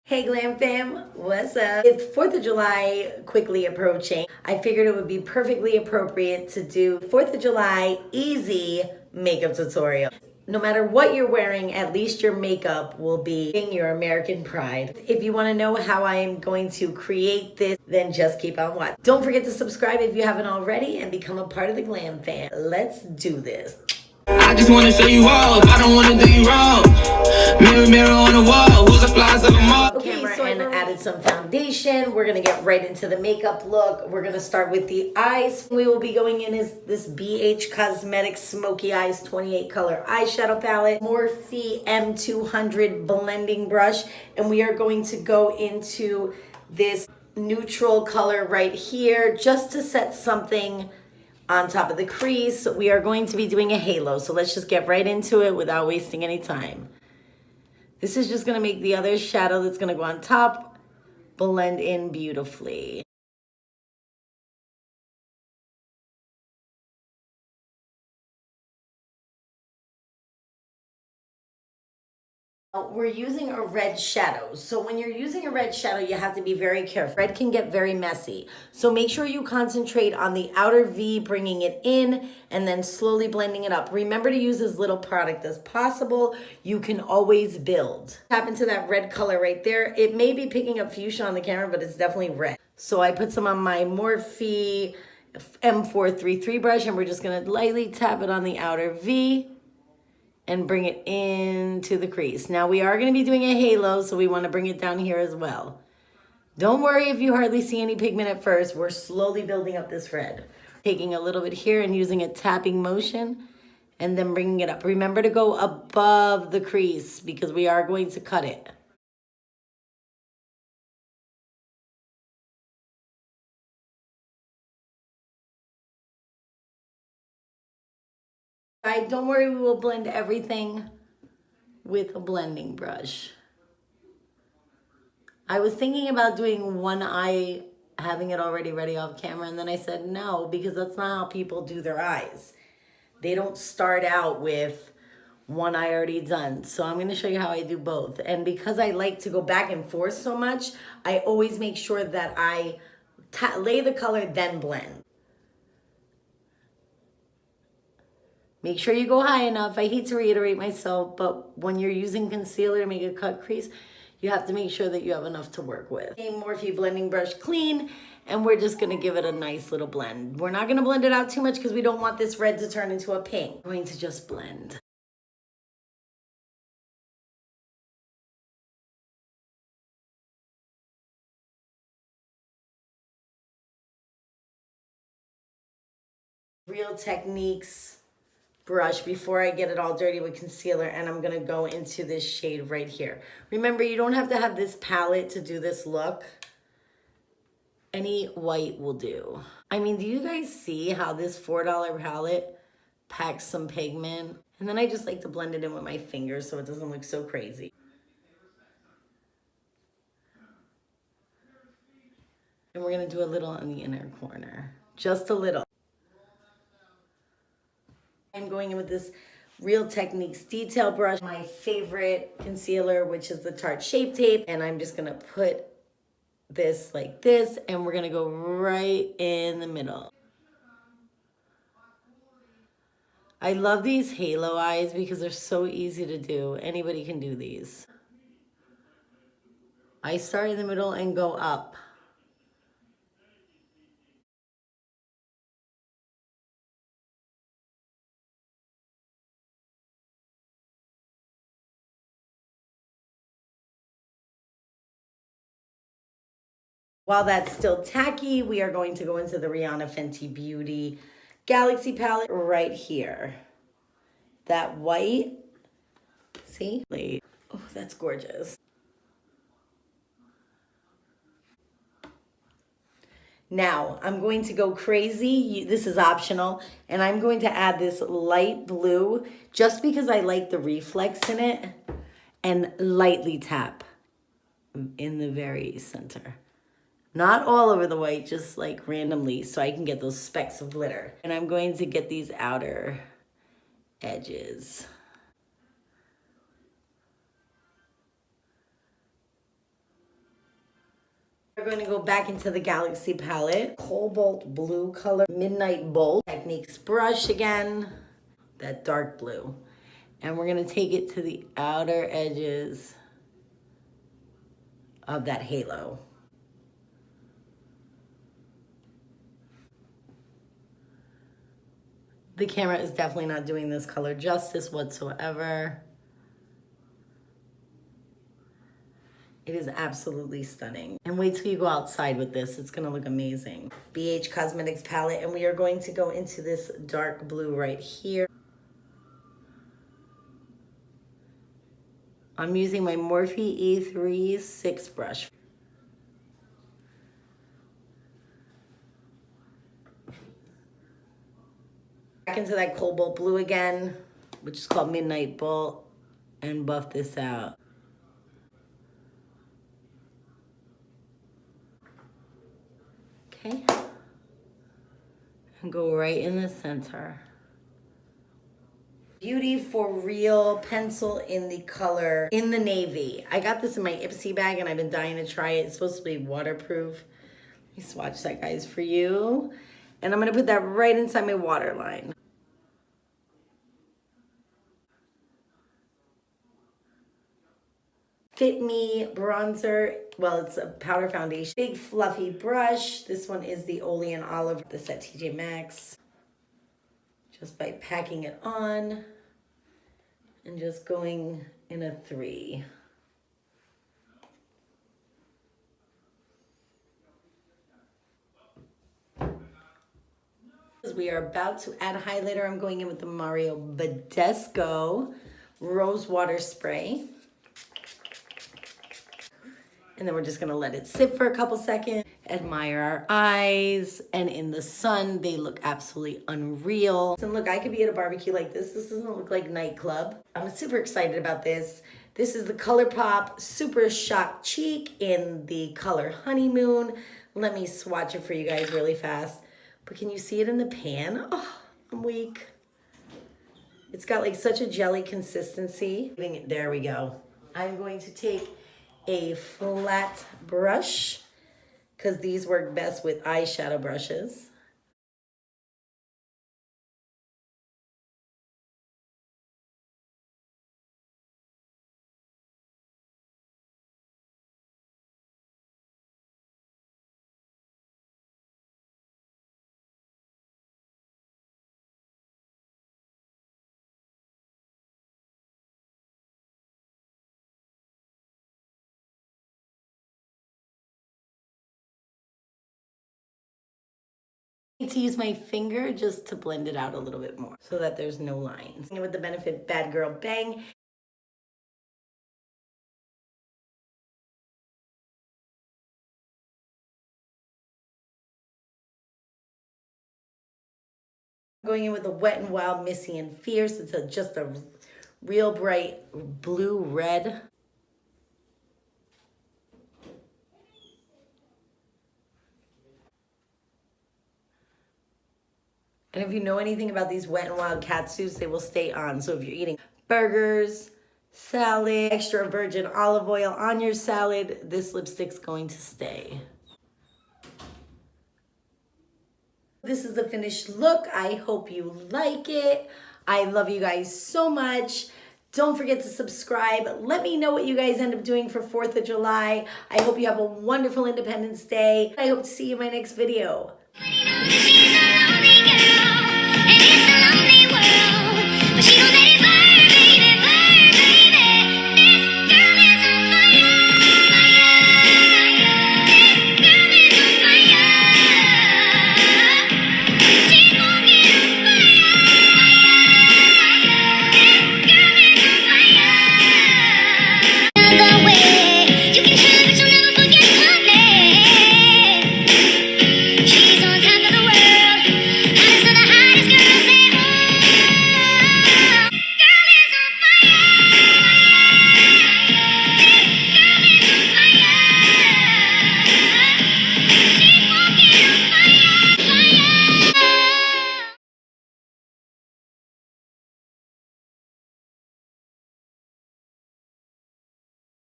Hey Glam Fam, what's up? It's 4th of July quickly approaching. I figured it would be perfectly appropriate to do 4th of July easy makeup tutorial. No matter what you're wearing, at least your makeup will be in your American pride. If you want to know how I am going to create this, then just keep on watching. Don't forget to subscribe if you haven't already and become a part of the Glam Fam. Let's do this. I just wanna show you off, I don't wanna do you wrong. Mirror, mirror on the wall, who's the flies of them all? Okay, so I added some foundation. We're gonna get right into the makeup look. We're gonna start with the eyes. We will be going in is this BH Cosmetics Smoky Eyes 28 color eyeshadow palette, Morphe M200 blending brush, and we are going to go into this neutral color right here just to set something on top of the crease. We are going to be doing a halo, so let's just get right into it without wasting any time. This is just going to make the other shadow that's going to go on top blend in beautifully. We're using a red shadow. So when you're using a red shadow, you have to be very careful. Red can get very messy. So make sure you concentrate on the outer V, bringing it in and then slowly blending it up. Remember to use as little product as possible. You can always build. Tap into that red color right there. It may be picking up fuchsia on the camera, but it's definitely red. So I put some on my Morphe M433 brush and we're just gonna lightly tap it on the outer V and bring it into the crease. Now we are gonna be doing a halo, so we wanna bring it down here as well. Don't worry if you hardly see any pigment at first. We're slowly building up this red. Taking a little bit here and using a tapping motion and then bringing it up. Remember to go above the crease because we are going to cut it. Don't worry, we will blend everything with a blending brush. I was thinking about doing one eye, having it already ready off camera, and then I said no, because that's not how people do their eyes. They don't start out with one eye already done. So I'm going to show you how I do both. And because I like to go back and forth so much, I always make sure that I lay the color, then blend. Make sure you go high enough. I hate to reiterate myself, but when you're using concealer to make a cut crease, you have to make sure that you have enough to work with. Morphe blending brush clean, and we're just gonna give it a nice little blend. We're not gonna blend it out too much because we don't want this red to turn into a pink. We're going to just blend. Real Techniques brush before I get it all dirty with concealer, and I'm gonna go into this shade right here. Remember, you don't have to have this palette to do this look. Any white will do. I mean, do you guys see how this $4 palette packs some pigment? And then I just like to blend it in with my fingers so it doesn't look so crazy. And we're gonna do a little on the inner corner, just a little. I'm going in with this Real Techniques detail brush, my favorite concealer, which is the Tarte Shape Tape, and I'm just gonna put this like this, and we're gonna go right in the middle. I love these halo eyes because they're so easy to do. Anybody can do these. I start in the middle and go up. While that's still tacky, we are going to go into the Rihanna Fenty Beauty Galaxy palette right here. That white, see? Oh, that's gorgeous. Now, I'm going to go crazy. This is optional. And I'm going to add this light blue just because I like the reflex in it, and lightly tap in the very center. Not all over the white, just like randomly so I can get those specks of glitter. And I'm going to get these outer edges. going to go back into the Galaxy palette. Cobalt blue color, Midnight Bolt. Techniques brush again, that dark blue. And we're gonna take it to the outer edges of that halo. The camera is definitely not doing this color justice whatsoever. It is absolutely stunning. And wait till you go outside with this. It's gonna look amazing. BH Cosmetics palette, and we are going to go into this dark blue right here. I'm using my Morphe E3 6 brush. Back into that cobalt blue again, which is called Midnight Bolt, and buff this out. Okay. And go right in the center. Beauty for Real pencil in the color in the navy. I got this in my Ipsy bag and I've been dying to try it. It's supposed to be waterproof. Let me swatch that, guys, for you. And I'm gonna put that right inside my waterline. Fit Me bronzer. Well, it's a powder foundation. Big fluffy brush. This one is the Olean Olive. This at TJ Maxx. Just by packing it on and just going in a 3. We are about to add highlighter. I'm going in with the Mario Badescu Rose Water Spray. And then we're just gonna let it sit for a couple seconds. Admire our eyes, and in the sun, they look absolutely unreal. And look, I could be at a barbecue like this. This doesn't look like nightclub. I'm super excited about this. This is the ColourPop Super Shock Cheek in the color Honeymoon. Let me swatch it for you guys really fast. But can you see it in the pan? Oh, I'm weak. It's got like such a jelly consistency. There we go. I'm going to take a flat brush because these work best with eyeshadow brushes. To use my finger just to blend it out a little bit more so that there's no lines. And with the Benefit Bad Girl Bang. Going in with the Wet n Wild Missy and Fierce. It's just a real bright blue red. And if you know anything about these Wet n Wild cat suits, they will stay on. So if you're eating burgers, salad, extra virgin olive oil on your salad, this lipstick's going to stay. This is the finished look. I hope you like it. I love you guys so much. Don't forget to subscribe. Let me know what you guys end up doing for 4th of July. I hope you have a wonderful Independence Day. I hope to see you in my next video. She's a lonely girl, and it's a lonely world, but she don't